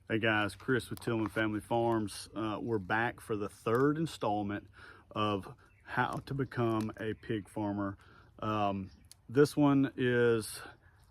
Hey guys, Chris with Tillman Family Farms. We're back for the third installment of how to become a pig farmer. This one is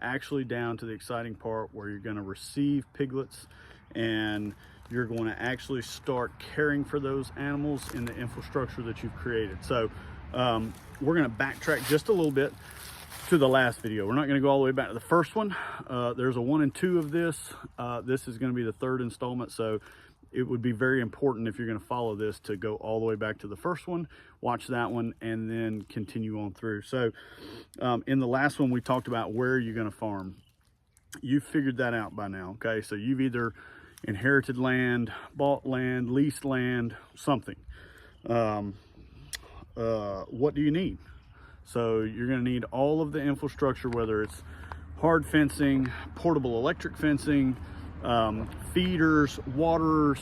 actually down to the exciting part where you're going to receive piglets and you're going to actually start caring for those animals in the infrastructure that you've created. So we're going to backtrack just a little bit to the last video. We're not going to go all the way back to the first one. There's a 1 and 2 of this. This is going to be the third installment, so it would be very important if you're going to follow this to go all the way back to the first one, watch that one, and then continue on through. So in the last one, we talked about where you're going to farm. You've figured that out by now, okay? So you've either inherited land, bought land, leased land, something. What do you need? So you're going to need all of the infrastructure, whether it's hard fencing, portable electric fencing, feeders, waters,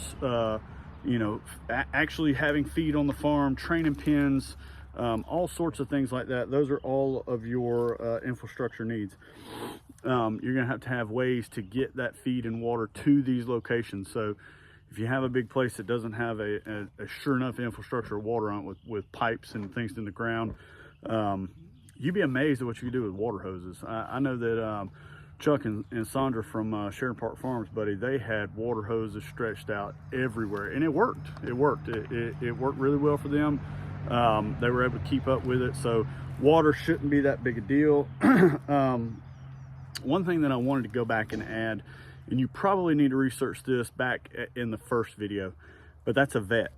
actually having feed on the farm, training pens, all sorts of things like that. Those are all of your infrastructure needs. You're going to have ways to get that feed and water to these locations. So if you have a big place that doesn't have a sure enough infrastructure of water on it with pipes and things in the ground, you'd be amazed at what you can do with water hoses. I know that Chuck and Sandra from Sharon Park Farms, buddy, they had water hoses stretched out everywhere, and it worked. It worked really well for them. They were able to keep up with it, so water shouldn't be that big a deal. One thing that I wanted to go back and add, and you probably need to research this back in the first video, but that's a vet.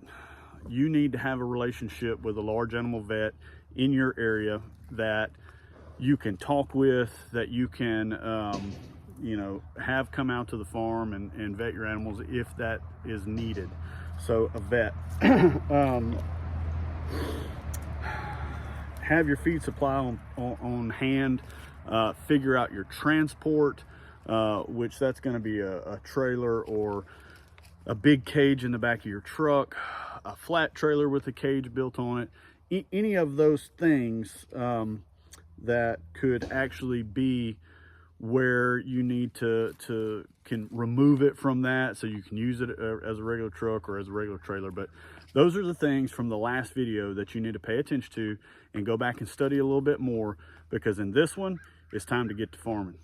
You need to have a relationship with a large animal vet in your area that you can talk with, that you can have come out to the farm and vet your animals if that is needed. So a vet. Have your feed supply on hand. Figure out your transport, which that's going to be a trailer or a big cage in the back of your truck, a flat trailer with a cage built on it. Any of those things that could actually be where you need to can remove it from that, so you can use it as a regular truck or as a regular trailer. But those are the things from the last video that you need to pay attention to and go back and study a little bit more, because in this one it's time to get to farming.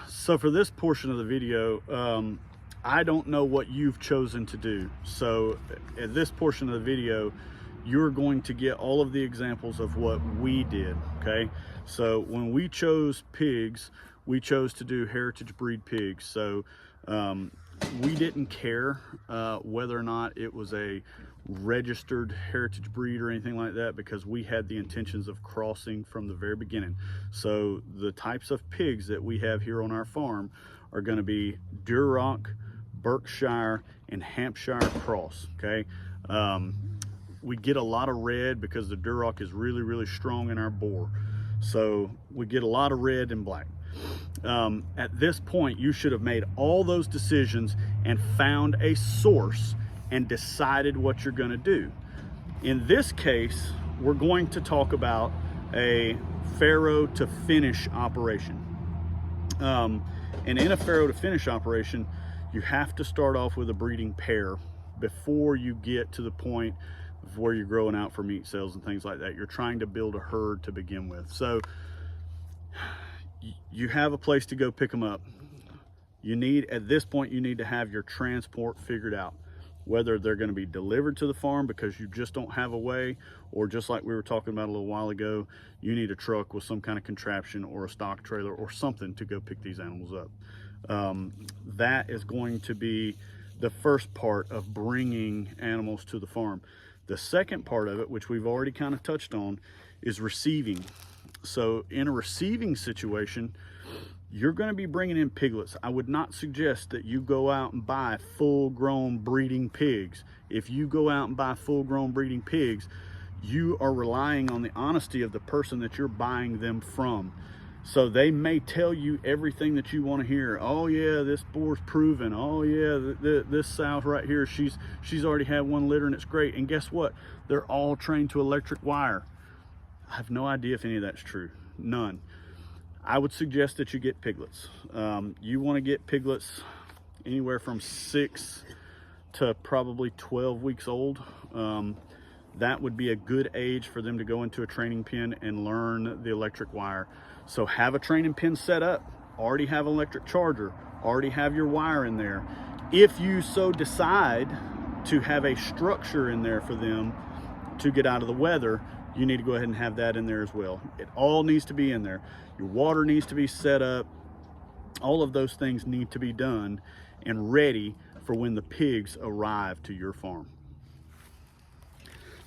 So for this portion of the video, I don't know what you've chosen to do. So at this portion of the video, you're going to get all of the examples of what we did, okay? So when we chose pigs, we chose to do heritage breed pigs. So we didn't care whether or not it was a registered heritage breed or anything like that, because we had the intentions of crossing from the very beginning. So the types of pigs that we have here on our farm are going to be Duroc, Berkshire, and Hampshire cross, okay? We get a lot of red because the Duroc is really strong in our boar. So we get a lot of red and black. At this point, you should have made all those decisions and found a source and decided what you're gonna do. In this case, we're going to talk about a farrow to finish operation. And in a farrow to finish operation, you have to start off with a breeding pair before you get to the point of where you're growing out for meat sales and things like that. You're trying to build a herd to begin with. So you have a place to go pick them up. At this point, you need to have your transport figured out, whether they're going to be delivered to the farm because you just don't have a way, or just like we were talking about a little while ago, you need a truck with some kind of contraption or a stock trailer or something to go pick these animals up. That is going to be the first part of bringing animals to the farm. The second part of it, which we've already kind of touched on, is receiving. So in a receiving situation, you're going to be bringing in piglets. I would not suggest that you go out and buy full-grown breeding pigs. If you go out and buy full-grown breeding pigs, you are relying on the honesty of the person that you're buying them from. So they may tell you everything that you want to hear. Oh yeah, this boar's proven. Oh yeah, this sow right here, she's already had 1 litter and it's great. And guess what? They're all trained to electric wire. I have no idea if any of that's true. None. I would suggest that you get piglets. You want to get piglets anywhere from 6 to probably 12 weeks old. That would be a good age for them to go into a training pen and learn the electric wire. So have a training pen set up, already have an electric charger, already have your wire in there. If you so decide to have a structure in there for them to get out of the weather, you need to go ahead and have that in there as well. It all needs to be in there. Your water needs to be set up. All of those things need to be done and ready for when the pigs arrive to your farm.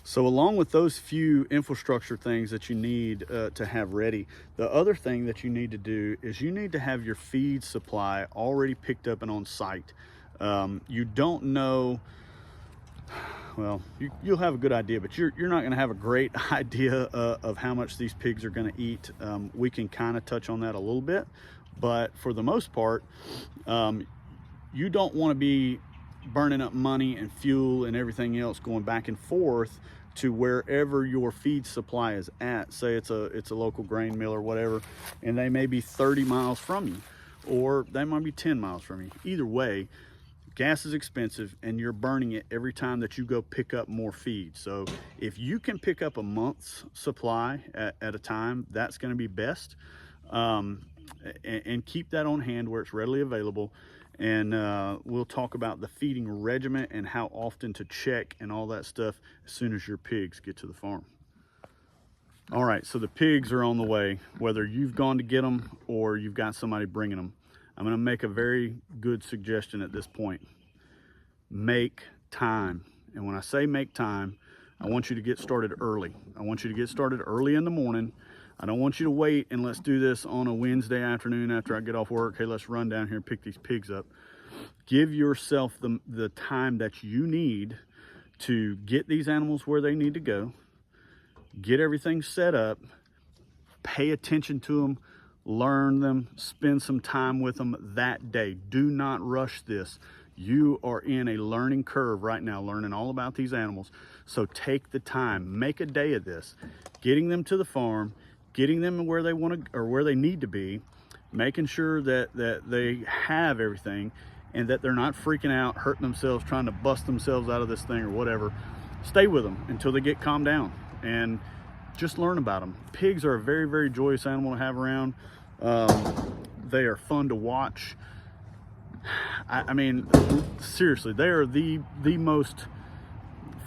So along with those few infrastructure things that you need to have ready, the other thing that you need to do is you need to have your feed supply already picked up and on site. You don't know, well, you'll have a good idea, but you're not going to have a great idea of how much these pigs are going to eat. We can kind of touch on that a little bit, but for the most part, you don't want to be burning up money and fuel and everything else going back and forth to wherever your feed supply is at. Say it's a local grain mill or whatever, and they may be 30 miles from you, or they might be 10 miles from you. Either way, gas is expensive and you're burning it every time that you go pick up more feed. So if you can pick up a month's supply at a time, that's going to be best. And keep that on hand where it's readily available. And we'll talk about the feeding regimen and how often to check and all that stuff as soon as your pigs get to the farm. All right, so the pigs are on the way, whether you've gone to get them or you've got somebody bringing them. I'm going to make a very good suggestion at this point. Make time. And when I say make time, I want you to get started early. I want you to get started early in the morning. I don't want you to wait and let's do this on a Wednesday afternoon after I get off work. Hey, let's run down here and pick these pigs up. Give yourself the time that you need to get these animals where they need to go, get everything set up, pay attention to them, learn them, spend some time with them that day. Do not rush this. You are in a learning curve right now, learning all about these animals. So take the time, make a day of this, getting them to the farm, getting them where they want to or where they need to be, making sure that they have everything and that they're not freaking out, hurting themselves, trying to bust themselves out of this thing or whatever. Stay with them until they get calmed down and just learn about them. Pigs are a very, very joyous animal to have around. They are fun to watch. I mean, seriously, they are the most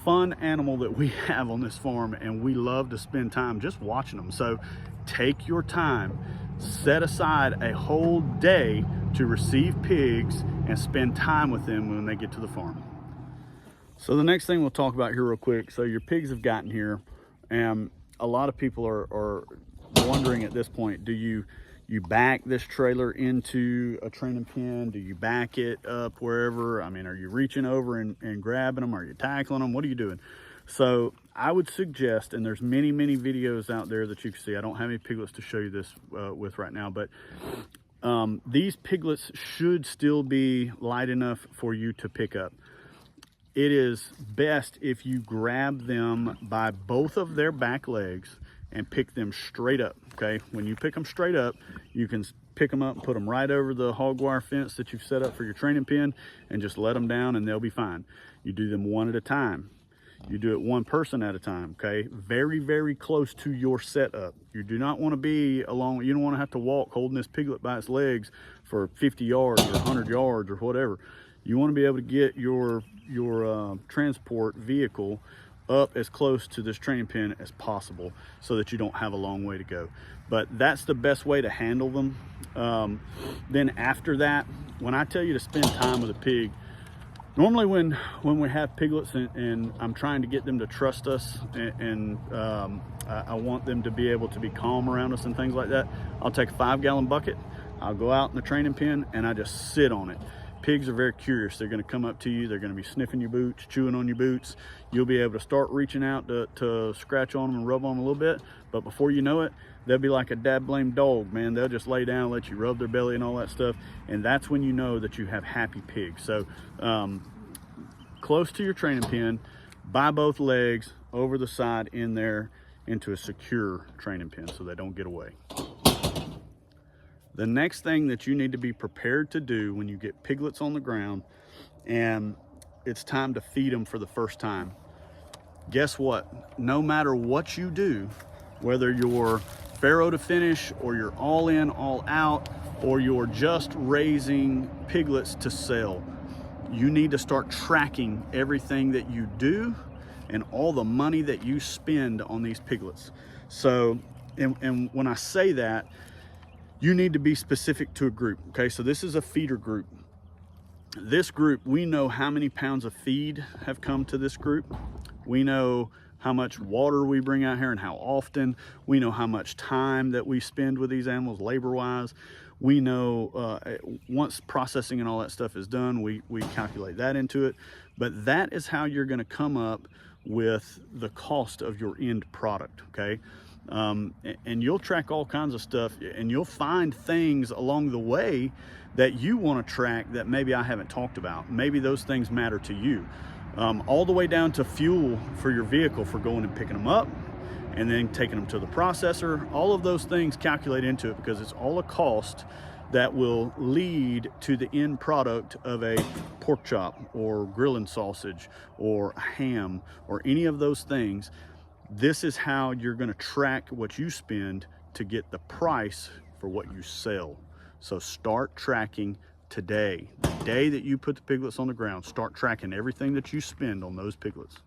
fun animal that we have on this farm, and we love to spend time just watching them. So take your time, set aside a whole day to receive pigs and spend time with them when they get to the farm. So the next thing we'll talk about here real quick, so your pigs have gotten here, and a lot of people are wondering at this point, do you back this trailer into a training pen? Do you back it up wherever? I mean, are you reaching over and grabbing them? Are you tackling them? What are you doing? So I would suggest, and there's many, many videos out there that you can see. I don't have any piglets to show you this with right now, but these piglets should still be light enough for you to pick up. It is best if you grab them by both of their back legs and pick them straight up, okay? When you pick them straight up, you can pick them up and put them right over the hog wire fence that you've set up for your training pen and just let them down and they'll be fine. You do them one at a time. You do it one person at a time, okay? Very, very close to your setup. You do not want to be along, you don't want to have to walk holding this piglet by its legs for 50 yards or 100 yards or whatever. You want to be able to get your transport vehicle up as close to this training pen as possible so that you don't have a long way to go. But that's the best way to handle them. Then after that, when I tell you to spend time with a pig, normally when we have piglets and I'm trying to get them to trust us and I want them to be able to be calm around us and things like that, I'll take a 5-gallon bucket, I'll go out in the training pen and I just sit on it. Pigs are very curious. They're going to come up to you. They're going to be sniffing your boots, chewing on your boots. You'll be able to start reaching out to scratch on them and rub on them a little bit. But before you know it, they'll be like a dad-blame dog, man. They'll just lay down, let you rub their belly and all that stuff. And that's when you know that you have happy pigs. So close to your training pen, by both legs, over the side in there into a secure training pen so they don't get away. The next thing that you need to be prepared to do when you get piglets on the ground and it's time to feed them for the first time, guess what? No matter what you do, whether you're farrow to finish or you're all in, all out, or you're just raising piglets to sell, you need to start tracking everything that you do and all the money that you spend on these piglets. So, and when I say that, you need to be specific to a group, okay? So this is a feeder group. This group, we know how many pounds of feed have come to this group. We know how much water we bring out here and how often. We know how much time that we spend with these animals labor-wise. We know once processing and all that stuff is done, we calculate that into it. But that is how you're gonna come up with the cost of your end product, okay? And you'll track all kinds of stuff, and you'll find things along the way that you want to track that maybe I haven't talked about. Maybe those things matter to you, all the way down to fuel for your vehicle for going and picking them up and then taking them to the processor. All of those things calculate into it because it's all a cost that will lead to the end product of a pork chop or grilling sausage or a ham or any of those things. This is how you're going to track what you spend to get the price for what you sell. So start tracking today. The day that you put the piglets on the ground, start tracking everything that you spend on those piglets.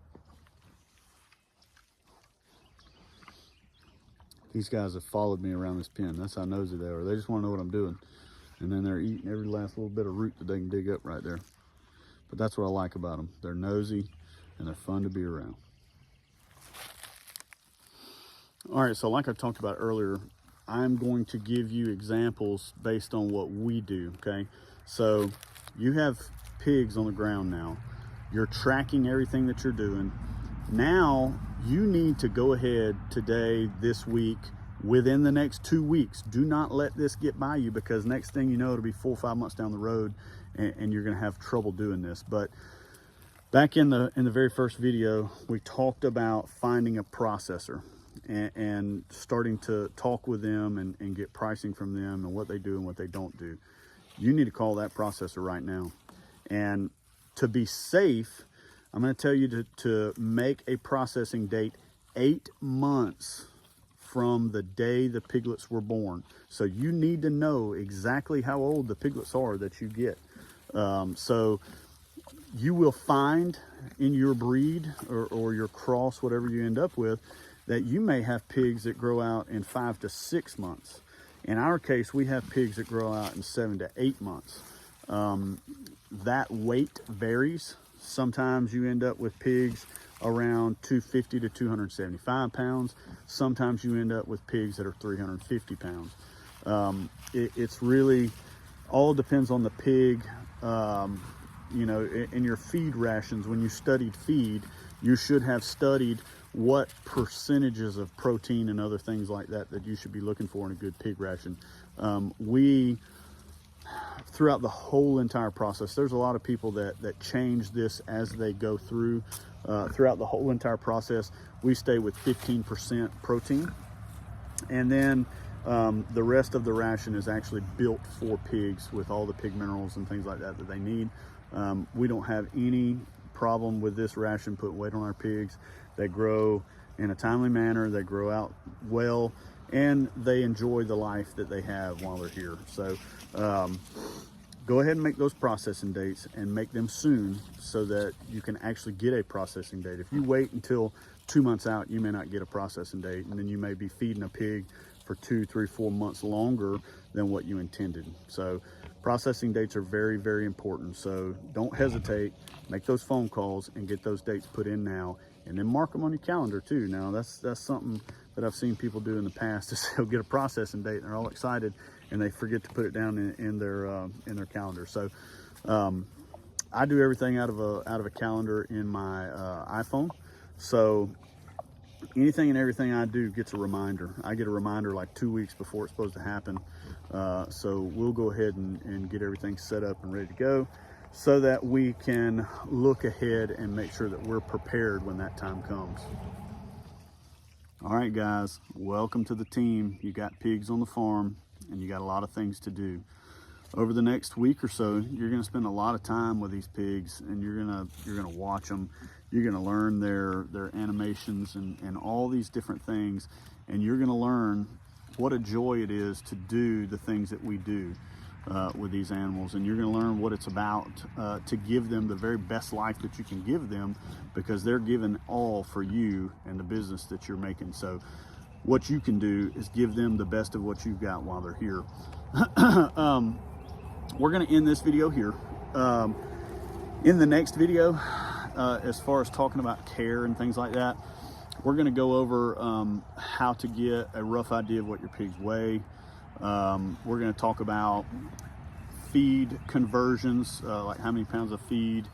These guys have followed me around this pen. That's how nosy they are. They just want to know what I'm doing. And then they're eating every last little bit of root that they can dig up right there. But that's what I like about them. They're nosy and they're fun to be around. All right, so like I talked about earlier, I'm going to give you examples based on what we do, okay? So you have pigs on the ground now. You're tracking everything that you're doing. Now you need to go ahead today, this week, within the next 2 weeks. Do not let this get by you, because next thing you know, it'll be 4 or 5 months down the road and you're gonna have trouble doing this. But back in the very first video, we talked about finding a processor and starting to talk with them and get pricing from them and what they do and what they don't do. You need to call that processor right now. And to be safe, I'm going to tell you to make a processing date 8 months from the day the piglets were born. So you need to know exactly how old the piglets are that you get. So you will find in your breed or your cross, whatever you end up with, that you may have pigs that grow out in 5 to 6 months. In our case, we have pigs that grow out in 7 to 8 months. That weight varies. Sometimes you end up with pigs around 250 to 275 pounds. Sometimes you end up with pigs that are 350 pounds. It's really all depends on the pig. You know, in your feed rations, when you studied feed, you should have studied what percentages of protein and other things like that you should be looking for in a good pig ration. Throughout the whole entire process, there's a lot of people that change this as they go through. Throughout the whole entire process, we stay with 15% protein. And then the rest of the ration is actually built for pigs with all the pig minerals and things like that they need. We don't have any problem with this ration putting weight on our pigs. They grow in a timely manner, they grow out well, and they enjoy the life that they have while they're here. So go ahead and make those processing dates and make them soon so that you can actually get a processing date. If you wait until 2 months out, you may not get a processing date, and then you may be feeding a pig for 2, 3, 4 months longer than what you intended. So processing dates are very, very important. So don't hesitate, make those phone calls and get those dates put in now, and then mark them on your calendar too. Now that's something that I've seen people do in the past, is they'll get a processing date and they're all excited and they forget to put it down in their calendar. So I do everything out of a calendar in my iPhone. So anything and everything I do gets a reminder. I get a reminder like 2 weeks before it's supposed to happen. So we'll go ahead and get everything set up and ready to go so that we can look ahead and make sure that we're prepared when that time comes. All right, guys, welcome to the team. You got pigs on the farm, and you got a lot of things to do. Over the next week or so, you're gonna spend a lot of time with these pigs, and you're gonna watch them. You're gonna learn their animations and all these different things, and you're gonna learn what a joy it is to do the things that we do with these animals, and you're going to learn what it's about to give them the very best life that you can give them, because they're giving all for you and the business that you're making. So what you can do is give them the best of what you've got while they're here. We're going to end this video here. In the next video, as far as talking about care and things like that, we're going to go over how to get a rough idea of what your pigs weigh. We're going to talk about feed conversions, like how many pounds of feed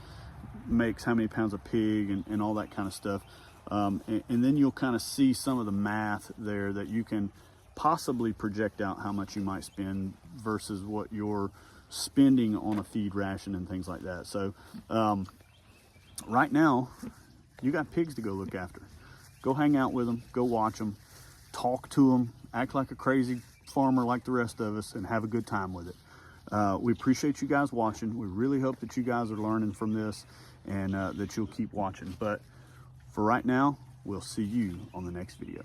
makes how many pounds of pig, and all that kind of stuff. And then you'll kind of see some of the math there that you can possibly project out how much you might spend versus what you're spending on a feed ration and things like that. So right now, you got pigs to go look after. Go hang out with them, go watch them, talk to them, act like a crazy farmer like the rest of us, and have a good time with it. We appreciate you guys watching. We really hope that you guys are learning from this, and that you'll keep watching. But for right now, we'll see you on the next video.